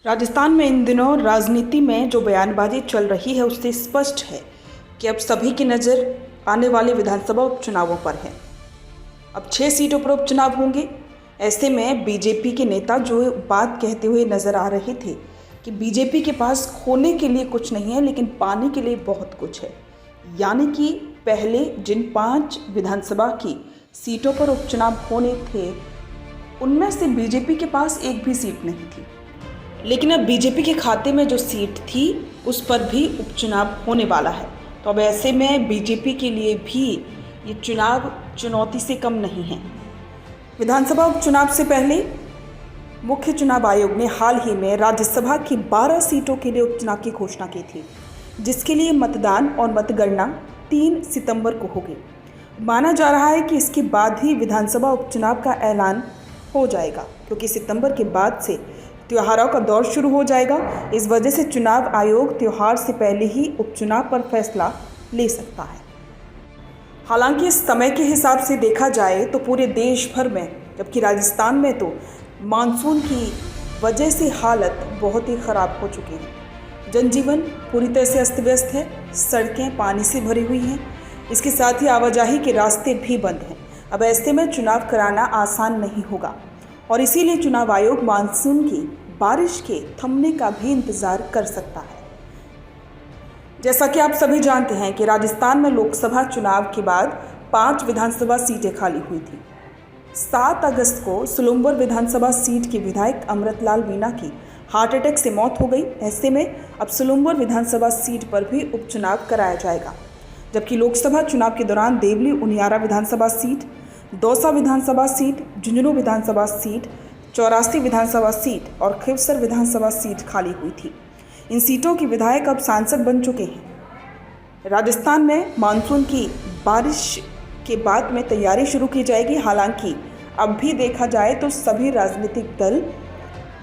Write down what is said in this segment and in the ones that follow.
राजस्थान में इन दिनों राजनीति में जो बयानबाजी चल रही है उससे स्पष्ट है कि अब सभी की नज़र आने वाले विधानसभा उपचुनावों पर है। अब 6 सीटों पर उपचुनाव होंगे। ऐसे में बीजेपी के नेता जो बात कहते हुए नज़र आ रहे थे कि बीजेपी के पास खोने के लिए कुछ नहीं है लेकिन पाने के लिए बहुत कुछ है, यानी कि पहले जिन 5 विधानसभा की सीटों पर उपचुनाव होने थे उनमें से बीजेपी के पास एक भी सीट नहीं थी, लेकिन अब बीजेपी के खाते में जो सीट थी उस पर भी उपचुनाव होने वाला है। तो अब ऐसे में बीजेपी के लिए भी ये चुनाव चुनौती से कम नहीं है। विधानसभा उपचुनाव से पहले मुख्य चुनाव आयोग ने हाल ही में राज्यसभा की 12 सीटों के लिए उपचुनाव की घोषणा की थी, जिसके लिए मतदान और मतगणना 3 सितंबर को होगी। माना जा रहा है कि इसके बाद ही विधानसभा उपचुनाव का ऐलान हो जाएगा, क्योंकि सितंबर के बाद से त्योहारों का दौर शुरू हो जाएगा। इस वजह से चुनाव आयोग त्योहार से पहले ही उपचुनाव पर फैसला ले सकता है। हालांकि इस समय के हिसाब से देखा जाए तो पूरे देश भर में, जबकि राजस्थान में तो मानसून की वजह से हालत बहुत ही ख़राब हो चुकी है। जनजीवन पूरी तरह से अस्त व्यस्त है, सड़कें पानी से भरी हुई हैं, इसके साथ ही आवाजाही के रास्ते भी बंद हैं। अब ऐसे में चुनाव कराना आसान नहीं होगा और इसीलिए चुनाव आयोग मानसून की बारिश के थमने का भी इंतज़ार कर सकता है। जैसा कि आप सभी जानते हैं कि राजस्थान में लोकसभा चुनाव के बाद 5 विधानसभा सीटें खाली हुई थी। 7 अगस्त को सुलुम्बर विधानसभा सीट के विधायक अमृतलाल मीणा की हार्ट अटैक से मौत हो गई। ऐसे में अब सुलुम्बर विधानसभा सीट पर भी उपचुनाव कराया जाएगा, जबकि लोकसभा चुनाव के दौरान देवली उनियारा विधानसभा सीट, दौसा विधानसभा सीट, झुंझुनू विधानसभा सीट, 84 विधानसभा सीट और खिवसर विधानसभा सीट खाली हुई थी। इन सीटों के विधायक अब सांसद बन चुके हैं। राजस्थान में मानसून की बारिश के बाद में तैयारी शुरू की जाएगी। हालांकि अब भी देखा जाए तो सभी राजनीतिक दल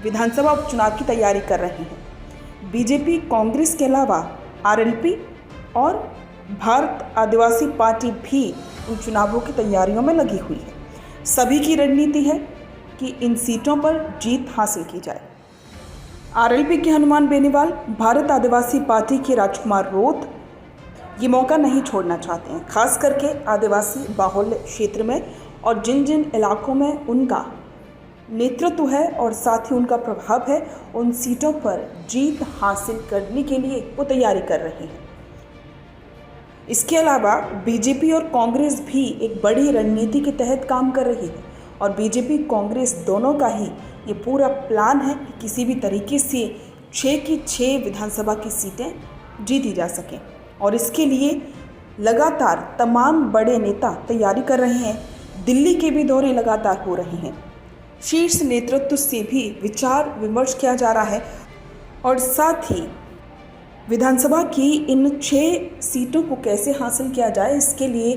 विधानसभा उपचुनाव की तैयारी कर रहे हैं। बीजेपी, कांग्रेस के अलावा आरएलपी और भारत आदिवासी पार्टी भी इन चुनावों की तैयारियों में लगी हुई है। सभी की रणनीति है कि इन सीटों पर जीत हासिल की जाए। आरएलपी के हनुमान बेनीवाल, भारत आदिवासी पार्टी के राजकुमार रोत ये मौका नहीं छोड़ना चाहते हैं, खास करके आदिवासी बाहुल्य क्षेत्र में, और जिन जिन इलाकों में उनका नेतृत्व है और साथ ही उनका प्रभाव है, उन सीटों पर जीत हासिल करने के लिए वो तैयारी कर रहे हैं। इसके अलावा बीजेपी और कांग्रेस भी एक बड़ी रणनीति के तहत काम कर रही है और बीजेपी कांग्रेस दोनों का ही ये पूरा प्लान है कि किसी भी तरीके से 6 की 6 विधानसभा की सीटें जीती जा सकें, और इसके लिए लगातार तमाम बड़े नेता तैयारी कर रहे हैं। दिल्ली के भी दौरे लगातार हो रहे हैं। शीर्ष नेतृत्व से भी विचार विमर्श किया जा रहा है और साथ ही विधानसभा की इन 6 सीटों को कैसे हासिल किया जाए, इसके लिए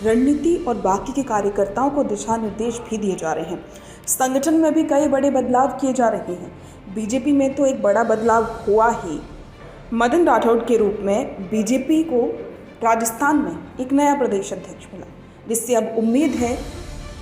रणनीति और बाकी के कार्यकर्ताओं को दिशा निर्देश भी दिए जा रहे हैं। संगठन में भी कई बड़े बदलाव किए जा रहे हैं। बीजेपी में तो एक बड़ा बदलाव हुआ ही। मदन राठौड़ के रूप में बीजेपी को राजस्थान में एक नया प्रदेश अध्यक्ष मिला, जिससे अब उम्मीद है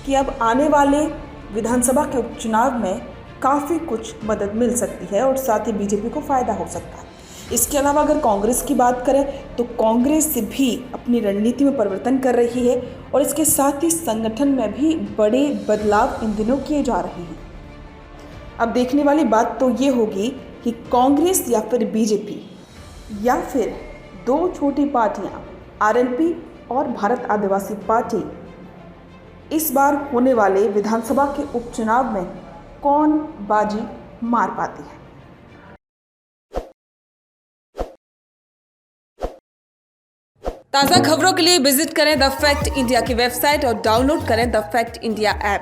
कि अब आने वाले विधानसभा के उपचुनाव में काफ़ी कुछ मदद मिल सकती है और साथ ही बीजेपी को फ़ायदा हो सकता है। इसके अलावा अगर कांग्रेस की बात करें तो कांग्रेस भी अपनी रणनीति में परिवर्तन कर रही है और इसके साथ ही संगठन में भी बड़े बदलाव इन दिनों किए जा रहे हैं। अब देखने वाली बात तो ये होगी कि कांग्रेस या फिर बीजेपी या फिर 2 छोटी पार्टियां आरएलपी और भारत आदिवासी पार्टी इस बार होने वाले विधानसभा के उपचुनाव में कौन बाजी मार पाती है। ताज़ा खबरों के लिए विजिट करें द फैक्ट इंडिया की वेबसाइट और डाउनलोड करें द फैक्ट इंडिया ऐप।